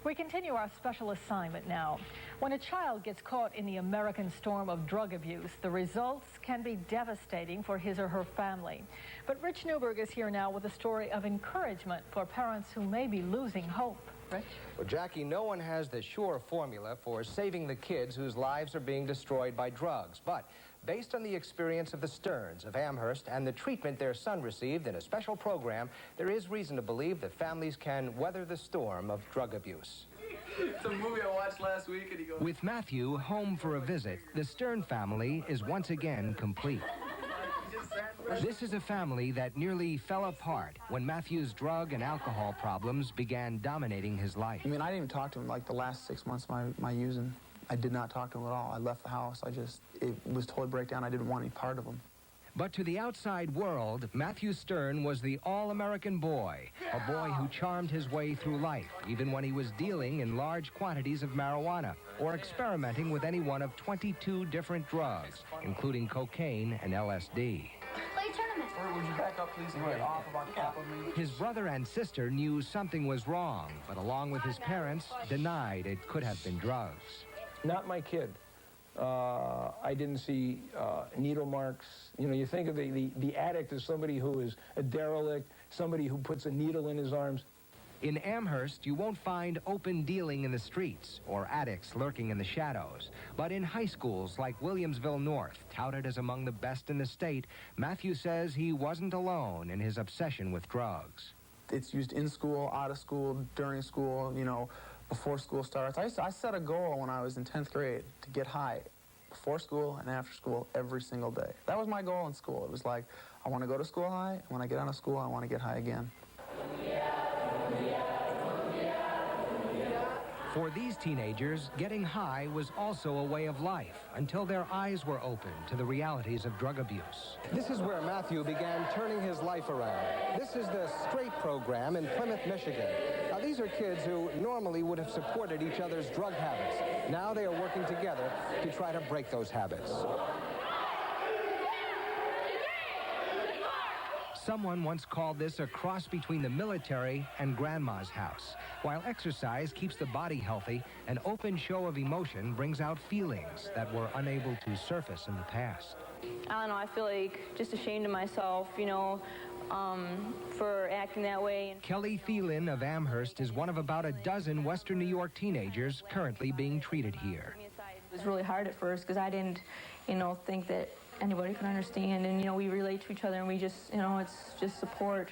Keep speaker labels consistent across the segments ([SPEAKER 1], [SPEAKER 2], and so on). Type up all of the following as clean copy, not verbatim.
[SPEAKER 1] We continue our special assignment now. When a child gets caught in the American storm of drug abuse, the results can be devastating for his or her family. But Rich Newberg is here now with a story of encouragement for parents who may be losing hope. Rich?
[SPEAKER 2] Well, Jackie, no one has the sure formula for saving the kids whose lives are being destroyed by drugs. But based on the experience of the Stearns of Amherst and the treatment their son received in a special program, there is reason to believe that families can weather the storm of drug abuse.
[SPEAKER 3] It's a movie I watched last week, and he goes...
[SPEAKER 2] With Matthew home for a visit, the Stern family is once again complete. This is a family that nearly fell apart when Matthew's drug and alcohol problems began dominating his life.
[SPEAKER 4] I mean, I didn't even talk to him like the last 6 months of my using. I did not talk to him at all. I left the house. It was totally breakdown. I didn't want any part of him.
[SPEAKER 2] But to the outside world, Matthew Stern was the all-American boy, a boy who charmed his way through life, even when he was dealing in large quantities of marijuana or experimenting with any one of 22 different drugs, including cocaine and LSD.
[SPEAKER 3] Or would you back up, please, and get off about a couple of minutes?
[SPEAKER 2] His brother and sister knew something was wrong, but along with his parents, denied it could have been drugs.
[SPEAKER 5] Not my kid. I didn't see needle marks. You know, you think of the addict as somebody who is a derelict, somebody who puts a needle in his arms.
[SPEAKER 2] In Amherst, you won't find open dealing in the streets or addicts lurking in the shadows. But in high schools like Williamsville North, touted as among the best in the state, Matthew says he wasn't alone in his obsession with drugs.
[SPEAKER 4] It's used in school, out of school, during school, you know, before school starts. I set a goal when I was in 10th grade to get high before school and after school every single day. That was my goal in school. It was like, I want to go to school high, and when I get out of school, I want to get high again.
[SPEAKER 2] For these teenagers, getting high was also a way of life until their eyes were opened to the realities of drug abuse. This is where Matthew began turning his life around. This is the Straight program in Plymouth, Michigan. Now, these are kids who normally would have supported each other's drug habits. Now they are working together to try to break those habits. Someone once called this a cross between the military and grandma's house. While exercise keeps the body healthy, an open show of emotion brings out feelings that were unable to surface in the past.
[SPEAKER 6] I don't know, I feel like just ashamed of myself, you know, for acting that way.
[SPEAKER 2] Kelly Thielen of Amherst is one of about a dozen Western New York teenagers currently being treated here.
[SPEAKER 6] It was really hard at first because I didn't, you know, think that anybody could understand, and, you know, we relate to each other, and we just, you know, it's just support.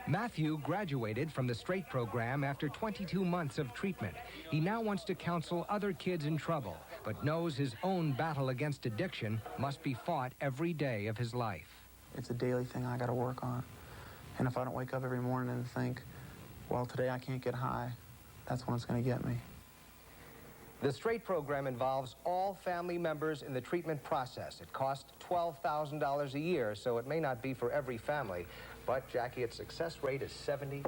[SPEAKER 2] Matthew graduated from the Straight program after 22 months of treatment. He now wants to counsel other kids in trouble, but knows his own battle against addiction must be fought every day of his life.
[SPEAKER 4] It's a daily thing I got to work on. And if I don't wake up every morning and think, well, today I can't get high, that's when it's going to get me.
[SPEAKER 2] The Straight program involves all family members in the treatment process. It costs $12,000 a year, so it may not be for every family. But, Jackie, its success rate is 75%.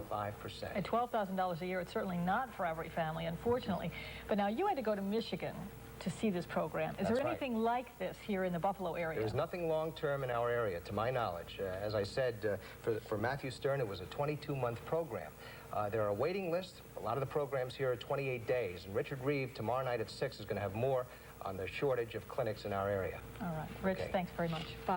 [SPEAKER 1] At $12,000 a year, it's certainly not for every family, unfortunately. But now you had to go to Michigan to see this program. Is there anything like this here in the Buffalo area?
[SPEAKER 2] There's nothing long-term in our area, to my knowledge. As I said, for Matthew Stern, it was a 22-month program. There are waiting lists. A lot of the programs here are 28 days. And Richard Reeve, tomorrow night at 6, is going to have more on the shortage of clinics in our area.
[SPEAKER 1] All right. Rich, thanks very much. Bye.